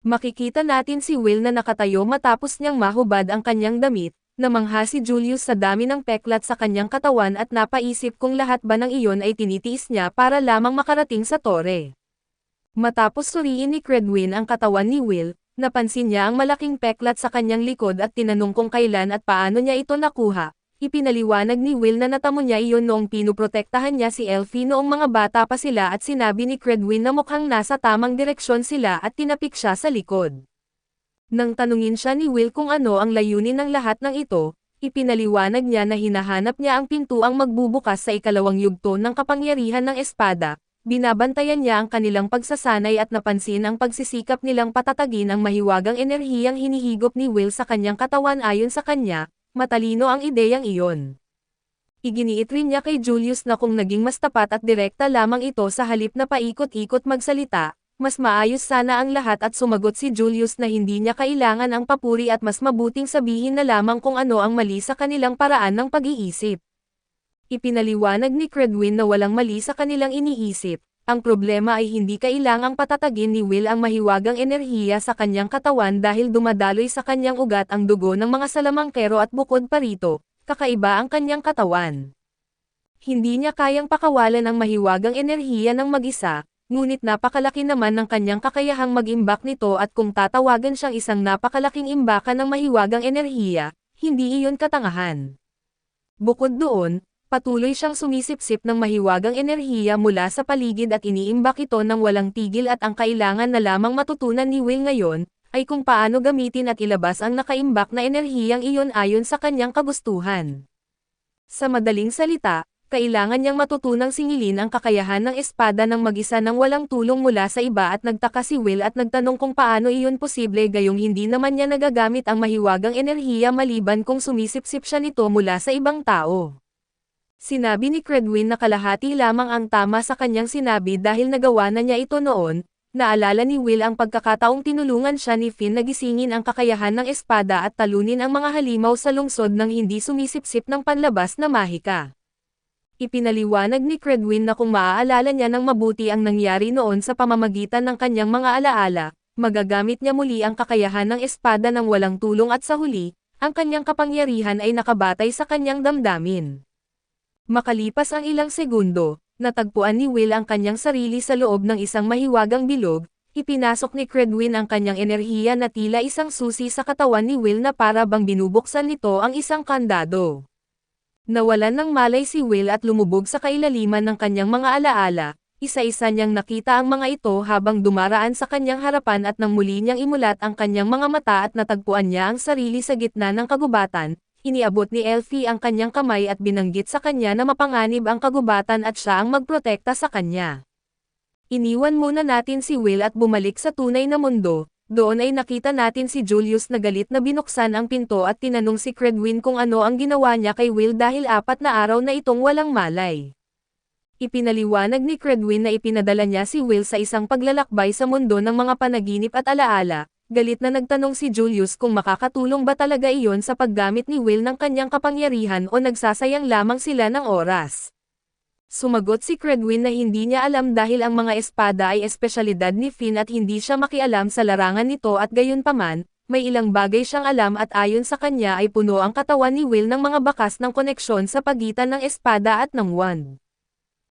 Makikita natin si Will na nakatayo matapos niyang mahubad ang kanyang damit. Namangha si Julius sa dami ng peklat sa kanyang katawan at napaisip kung lahat ba ng iyon ay tinitiis niya para lamang makarating sa tore. Matapos suriin ni Credwin ang katawan ni Will, napansin niya ang malaking peklat sa kanyang likod at tinanong kung kailan at paano niya ito nakuha. Ipinaliwanag ni Will na natamo niya iyon noong pinuprotektahan niya si Elfie noong mga bata pa sila at sinabi ni Credwin na mukhang nasa tamang direksyon sila at tinapik siya sa likod. Nang tanungin siya ni Will kung ano ang layunin ng lahat ng ito, ipinaliwanag niya na hinahanap niya ang pintuang magbubukas sa ikalawang yugto ng kapangyarihan ng espada. Binabantayan niya ang kanilang pagsasanay at napansin ang pagsisikap nilang patatagin ang mahiwagang enerhiyang hinihigop ni Will sa kanyang katawan. Ayon sa kanya, matalino ang ideyang iyon. Iginiit rin niya kay Julius na kung naging mas tapat at direkta lamang ito sa halip na paikot-ikot magsalita, mas maayos sana ang lahat at sumagot si Julius na hindi niya kailangan ang papuri at mas mabuting sabihin na lamang kung ano ang mali sa kanilang paraan ng pag-iisip. Ipinaliwanag ni Credwin na walang mali sa kanilang iniisip, ang problema ay hindi kailangang patatagin ni Will ang mahiwagang enerhiya sa kanyang katawan dahil dumadaloy sa kanyang ugat ang dugo ng mga salamangkero at bukod pa rito, kakaiba ang kanyang katawan. Hindi niya kayang pakawalan ang mahiwagang enerhiya ng mag-isa, ngunit napakalaki naman ng kanyang kakayahang mag-imbak nito at kung tatawagan siyang isang napakalaking imbakan ng mahiwagang enerhiya, hindi iyon katangahan. Bukod doon, patuloy siyang sumisipsip ng mahiwagang enerhiya mula sa paligid at iniimbak ito ng walang tigil at ang kailangan na lamang matutunan ni Will ngayon, ay kung paano gamitin at ilabas ang nakaimbak na enerhiyang iyon ayon sa kanyang kagustuhan. Sa madaling salita, kailangan niyang matutunang singilin ang kakayahan ng espada ng mag-isa nang walang tulong mula sa iba at nagtaka si Will at nagtanong kung paano iyon posible gayong hindi naman niya nagagamit ang mahiwagang enerhiya maliban kung sumisipsip siya nito mula sa ibang tao. Sinabi ni Credwin na kalahati lamang ang tama sa kanyang sinabi dahil nagawa na niya ito noon. Naalala ni Will ang pagkakataong tinulungan siya ni Finn na gisingin ang kakayahan ng espada at talunin ang mga halimaw sa lungsod nang hindi sumisipsip ng panlabas na mahika. Ipinaliwanag ni Credwin na kung maaalala niya ng mabuti ang nangyari noon sa pamamagitan ng kanyang mga alaala, magagamit niya muli ang kakayahan ng espada ng walang tulong at sa huli, ang kanyang kapangyarihan ay nakabatay sa kanyang damdamin. Makalipas ang ilang segundo, natagpuan ni Will ang kanyang sarili sa loob ng isang mahiwagang bilog, ipinasok ni Credwin ang kanyang enerhiya na tila isang susi sa katawan ni Will na para bang binubuksan nito ang isang kandado. Nawalan ng malay si Will at lumubog sa kailaliman ng kanyang mga alaala, isa-isa niyang nakita ang mga ito habang dumaraan sa kanyang harapan at nang muli niyang imulat ang kanyang mga mata at natagpuan niya ang sarili sa gitna ng kagubatan, iniabot ni Elfie ang kanyang kamay at binanggit sa kanya na mapanganib ang kagubatan at siya ang magprotekta sa kanya. Iniwan muna natin si Will at bumalik sa tunay na mundo. Doon ay nakita natin si Julius na galit na binuksan ang pinto at tinanong si Credwin kung ano ang ginawa niya kay Will dahil 4 na araw na itong walang malay. Ipinaliwanag ni Credwin na ipinadala niya si Will sa isang paglalakbay sa mundo ng mga panaginip at alaala. Galit na nagtanong si Julius kung makakatulong ba talaga iyon sa paggamit ni Will ng kanyang kapangyarihan o nagsasayang lamang sila ng oras. Sumagot si Credwin na hindi niya alam dahil ang mga espada ay espesyalidad ni Finn at hindi siya makialam sa larangan nito at gayunpaman, may ilang bagay siyang alam at ayon sa kanya ay puno ang katawan ni Will ng mga bakas ng koneksyon sa pagitan ng espada at ng wand.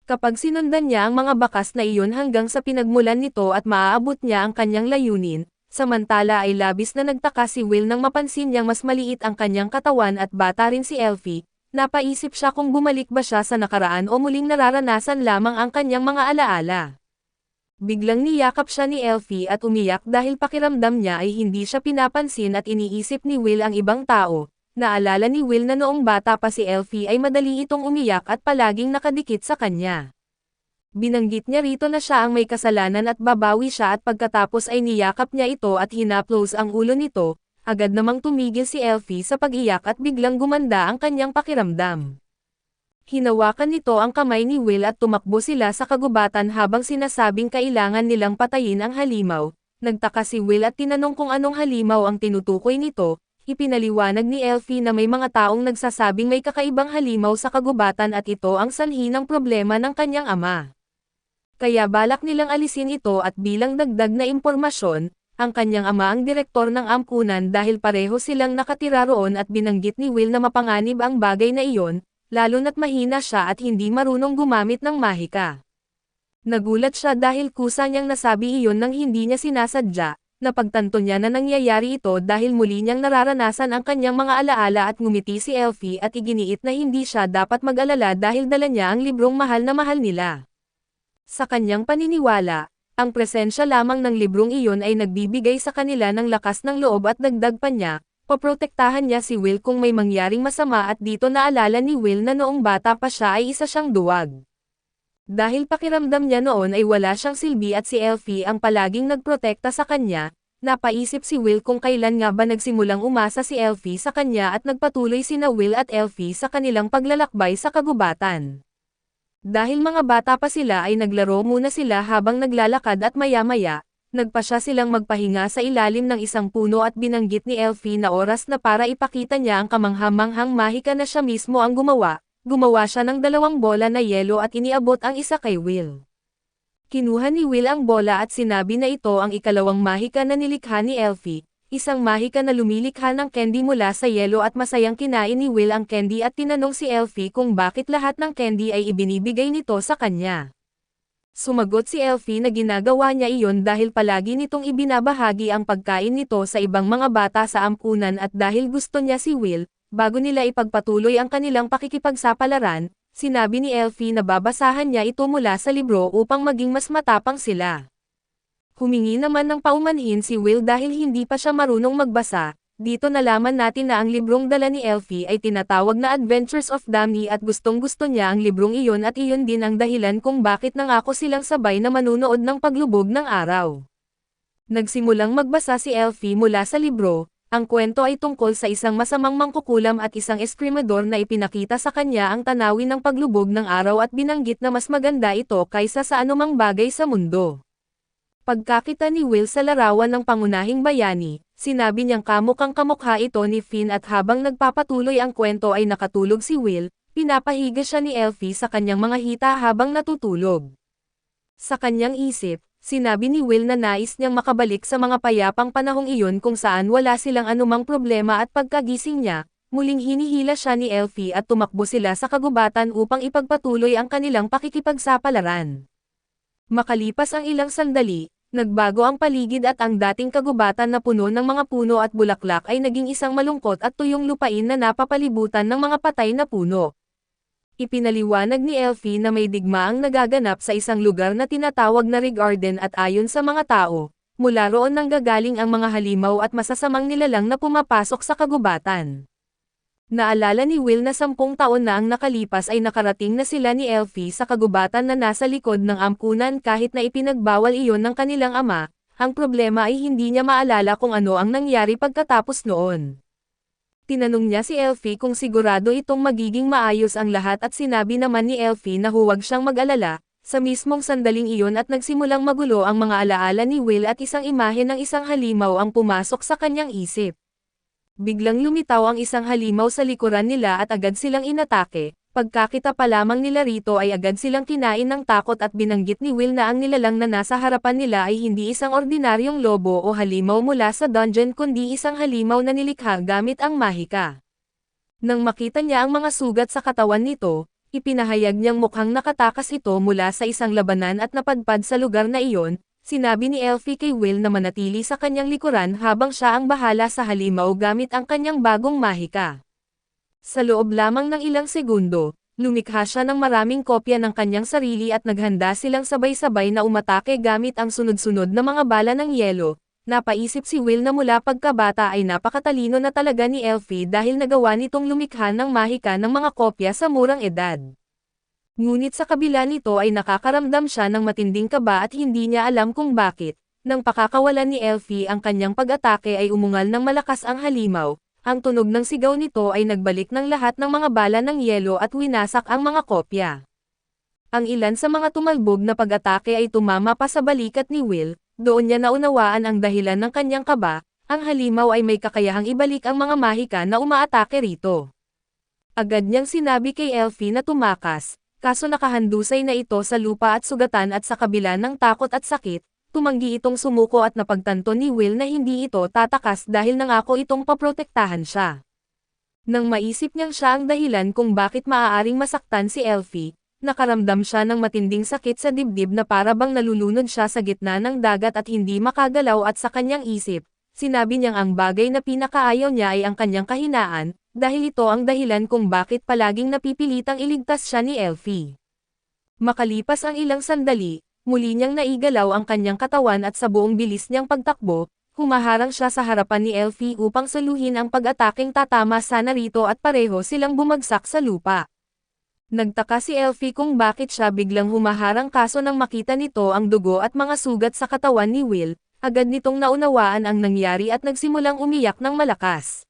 Kapag sinundan niya ang mga bakas na iyon hanggang sa pinagmulan nito at maaabot niya ang kanyang layunin, samantala ay labis na nagtaka si Will nang mapansin niyang mas maliit ang kanyang katawan at bata rin si Elfie. Napaisip siya kung bumalik ba siya sa nakaraan o muling nararanasan lamang ang kanyang mga alaala. Biglang niyakap siya ni Elfie at umiyak dahil pakiramdam niya ay hindi siya pinapansin at iniisip ni Will ang ibang tao. Naalala ni Will na noong bata pa si Elfie ay madali itong umiyak at palaging nakadikit sa kanya. Binanggit niya rito na siya ang may kasalanan at babawi siya at pagkatapos ay niyakap niya ito at hinaplos ang ulo nito. Agad namang tumigil si Elfie sa pag-iyak at biglang gumanda ang kanyang pakiramdam. Hinawakan nito ang kamay ni Will at tumakbo sila sa kagubatan habang sinasabing kailangan nilang patayin ang halimaw. Nagtaka si Will at tinanong kung anong halimaw ang tinutukoy nito. Ipinaliwanag ni Elfie na may mga taong nagsasabing may kakaibang halimaw sa kagubatan at ito ang sanhi ng problema ng kanyang ama. Kaya balak nilang alisin ito at bilang dagdag na impormasyon, ang kanyang ama ang direktor ng ampunan dahil pareho silang nakatira roon at binanggit ni Will na mapanganib ang bagay na iyon, lalo na't mahina siya at hindi marunong gumamit ng mahika. Nagulat siya dahil kusa niyang nasabi iyon nang hindi niya sinasadya. Napagtanto niya na nangyayari ito dahil muli niyang nararanasan ang kanyang mga alaala at ngumiti si Elfie at iginiit na hindi siya dapat mag-alala dahil dala niya ang librong mahal na mahal nila. Sa kanyang paniniwala, ang presensya lamang ng librong iyon ay nagbibigay sa kanila ng lakas ng loob at dagdag pa niya, poprotektahan niya si Will kung may mangyaring masama at dito naalala ni Will na noong bata pa siya ay isa siyang duwag. Dahil pakiramdam niya noon ay wala siyang silbi at si Elfie ang palaging nagprotekta sa kanya, napaisip si Will kung kailan nga ba nagsimulang umasa si Elfie sa kanya at nagpatuloy sina Will at Elfie sa kanilang paglalakbay sa kagubatan. Dahil mga bata pa sila ay naglaro muna sila habang naglalakad at maya-maya, nagpasya silang magpahinga sa ilalim ng isang puno at binanggit ni Elfie na oras na para ipakita niya ang kamanghamanghang mahika na siya mismo ang gumawa. Gumawa siya ng 2 bola na yelo at iniabot ang isa kay Will. Kinuha ni Will ang bola at sinabi na ito ang ikalawang mahika na nilikha ni Elfie, isang mahika na lumilikha ng candy mula sa yelo at masayang kinain ni Will ang candy at tinanong si Elfie kung bakit lahat ng candy ay ibinibigay nito sa kanya. Sumagot si Elfie na ginagawa niya iyon dahil palagi nitong ibinabahagi ang pagkain nito sa ibang mga bata sa ampunan at dahil gusto niya si Will. Bago nila ipagpatuloy ang kanilang pakikipagsapalaran, sinabi ni Elfie na babasahan niya ito mula sa libro upang maging mas matapang sila. Humingi naman ng paumanhin si Will dahil hindi pa siya marunong magbasa. Dito nalaman natin na ang librong dala ni Elfie ay tinatawag na Adventures of Damni at gustong-gusto niya ang librong iyon at iyon din ang dahilan kung bakit nangako silang sabay na manunood ng paglubog ng araw. Nagsimulang magbasa si Elfie mula sa libro. Ang kwento ay tungkol sa isang masamang mangkukulam at isang eskrimador na ipinakita sa kanya ang tanawin ng paglubog ng araw at binanggit na mas maganda ito kaysa sa anumang bagay sa mundo. Pagkakita ni Will sa larawan ng pangunahing bayani, sinabi niyang kamukhang kamukha ito ni Finn at habang nagpapatuloy ang kwento ay nakatulog si Will, pinapahiga siya ni Elfie sa kanyang mga hita habang natutulog. Sa kanyang isip, sinabi ni Will na nais niyang makabalik sa mga payapang panahong iyon kung saan wala silang anumang problema at pagkagising niya, muling hinihila siya ni Elfie at tumakbo sila sa kagubatan upang ipagpatuloy ang kanilang pakikipagsapalaran. Makalipas ang ilang sandali, nagbago ang paligid at ang dating kagubatan na puno ng mga puno at bulaklak ay naging isang malungkot at tuyong lupain na napapalibutan ng mga patay na puno. Ipinaliwanag ni Elfie na may digmaang nagaganap sa isang lugar na tinatawag na Regarden at ayon sa mga tao, mula roon nanggagaling ang mga halimaw at masasamang nilalang na pumapasok sa kagubatan. Naalala ni Will na 10 taon na ang nakalipas ay nakarating na sila ni Elfie sa kagubatan na nasa likod ng ampunan kahit na ipinagbawal iyon ng kanilang ama, ang problema ay hindi niya maalala kung ano ang nangyari pagkatapos noon. Tinanong niya si Elfie kung sigurado itong magiging maayos ang lahat at sinabi naman ni Elfie na huwag siyang mag-alala, sa mismong sandaling iyon at nagsimulang magulo ang mga alaala ni Will at isang imahe ng isang halimaw ang pumasok sa kanyang isip. Biglang lumitaw ang isang halimaw sa likuran nila at agad silang inatake. Pagkakita pa lamang nila rito ay agad silang kinain ng takot at binanggit ni Will na ang nilalang na nasa harapan nila ay hindi isang ordinaryong lobo o halimaw mula sa dungeon kundi isang halimaw na nilikha gamit ang mahika. Nang makita niya ang mga sugat sa katawan nito, ipinahayag niyang mukhang nakatakas ito mula sa isang labanan at napadpad sa lugar na iyon. Sinabi ni Elfie kay Will na manatili sa kanyang likuran habang siya ang bahala sa halimaw gamit ang kanyang bagong mahika. Sa loob lamang ng ilang segundo, lumikha siya ng maraming kopya ng kanyang sarili at naghanda silang sabay-sabay na umatake gamit ang sunod-sunod na mga bala ng yelo. Napaisip si Will na mula pagkabata ay napakatalino na talaga ni Elfie dahil nagawa nitong lumikha ng mahika ng mga kopya sa murang edad. Ngunit sa kabila nito ay nakakaramdam siya ng matinding kaba at hindi niya alam kung bakit. Nang pakakawalan ni Elfie ang kanyang pag-atake ay umungal ng malakas ang halimaw. Ang tunog ng sigaw nito ay nagbalik ng lahat ng mga bala ng yelo at winasak ang mga kopya. Ang ilan sa mga tumalbog na pag-atake ay tumama pa sa balikat ni Will, doon niya naunawaan ang dahilan ng kanyang kaba, ang halimaw ay may kakayahang ibalik ang mga mahika na umaatake rito. Agad niyang sinabi kay Elfie na tumakas, kaso nakahandusay na ito sa lupa at sugatan at sa kabila ng takot at sakit, tumanggi itong sumuko at napagtanto ni Will na hindi ito tatakas dahil nangako itong paprotektahan siya. Nang maisip niyang siya ang dahilan kung bakit maaaring masaktan si Elfie, nakaramdam siya ng matinding sakit sa dibdib na para bang nalulunod siya sa gitna ng dagat at hindi makagalaw at sa kanyang isip, sinabi niyang ang bagay na pinakaayaw niya ay ang kanyang kahinaan, dahil ito ang dahilan kung bakit palaging napipilitang iligtas siya ni Elfie. Makalipas ang ilang sandali, muli niyang naigalaw ang kanyang katawan at sa buong bilis niyang pagtakbo, humaharang siya sa harapan ni Elfie upang saluhin ang pag-ataking tatama sa narito at pareho silang bumagsak sa lupa. Nagtaka si Elfie kung bakit siya biglang humaharang kaso nang makita nito ang dugo at mga sugat sa katawan ni Will, agad nitong naunawaan ang nangyari at nagsimulang umiyak ng malakas.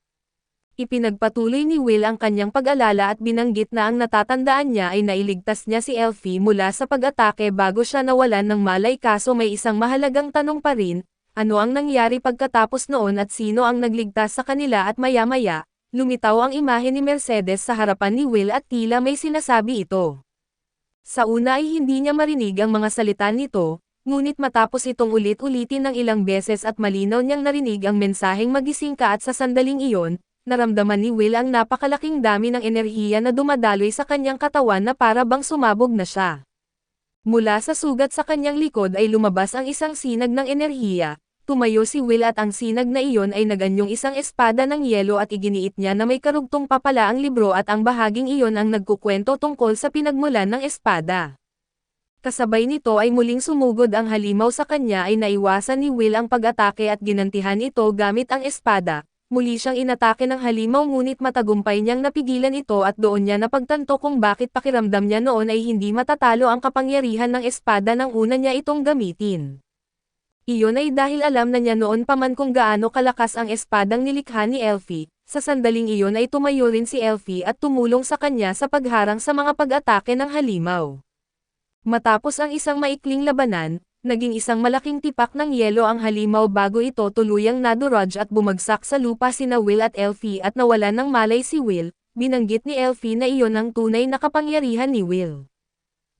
Ipinagpatuloy ni Will ang kanyang pag-alala at binanggit na ang natatandaan niya ay nailigtas niya si Elfie mula sa pag-atake bago siya nawalan ng malay kaso may isang mahalagang tanong pa rin, ano ang nangyari pagkatapos noon at sino ang nagligtas sa kanila at maya-maya, lumitaw ang imahe ni Mercedes sa harapan ni Will at tila may sinasabi ito. Sa una ay hindi niya marinig ang mga salita nito, ngunit matapos itong ulit-ulitin ng ilang beses at malinaw niyang narinig ang mensaheng magising ka at sa sandaling iyon, naramdaman ni Will ang napakalaking dami ng enerhiya na dumadaloy sa kanyang katawan na para bang sumabog na siya. Mula sa sugat sa kanyang likod ay lumabas ang isang sinag ng enerhiya. Tumayo si Will at ang sinag na iyon ay naganyong isang espada ng yelo at iginiit niya na may karugtong pa pala ang libro at ang bahaging iyon ang nagkukwento tungkol sa pinagmulan ng espada. Kasabay nito ay muling sumugod ang halimaw sa kanya ay naiwasan ni Will ang pag-atake at ginantihan ito gamit ang espada. Muli siyang inatake ng halimaw ngunit matagumpay niyang napigilan ito at doon niya napagtanto kung bakit pakiramdam niya noon ay hindi matatalo ang kapangyarihan ng espada nang una niya itong gamitin. Iyon ay dahil alam na niya noon pa man kung gaano kalakas ang espadang nilikha ni Elfie, sa sandaling iyon ay tumayo rin si Elfie at tumulong sa kanya sa pagharang sa mga pag-atake ng halimaw. Matapos ang isang maikling labanan, naging isang malaking tipak ng yelo ang halimaw bago ito tuluyang nadurog at bumagsak sa lupa sina Will at Elfie at nawalan ng malay si Will, binanggit ni Elfie na iyon ang tunay na kapangyarihan ni Will.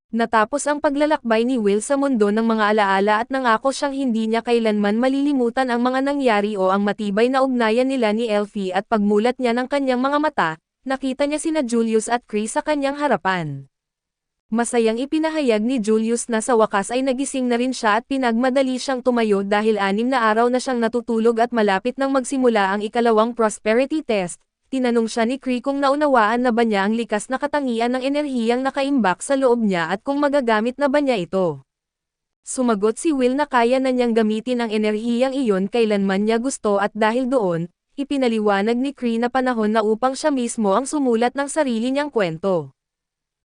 Natapos ang paglalakbay ni Will sa mundo ng mga alaala at nangako siyang hindi niya kailanman malilimutan ang mga nangyari o ang matibay na ugnayan nila ni Elfie at pagmulat niya ng kanyang mga mata, nakita niya sina Julius at Chris sa kanyang harapan. Masayang ipinahayag ni Julius na sa wakas ay nagising na rin siya at pinagmadali siyang tumayo dahil 6 na araw na siyang natutulog at malapit nang magsimula ang ikalawang prosperity test. Tinanong siya ni Cree kung naunawaan na ba niya ang likas na katangian ng enerhiyang nakaimbak sa loob niya at kung magagamit na ba niya ito. Sumagot si Will na kaya na niyang gamitin ang enerhiyang iyon kailanman niya gusto at dahil doon, ipinaliwanag ni Cree na panahon na upang siya mismo ang sumulat ng sarili niyang kwento.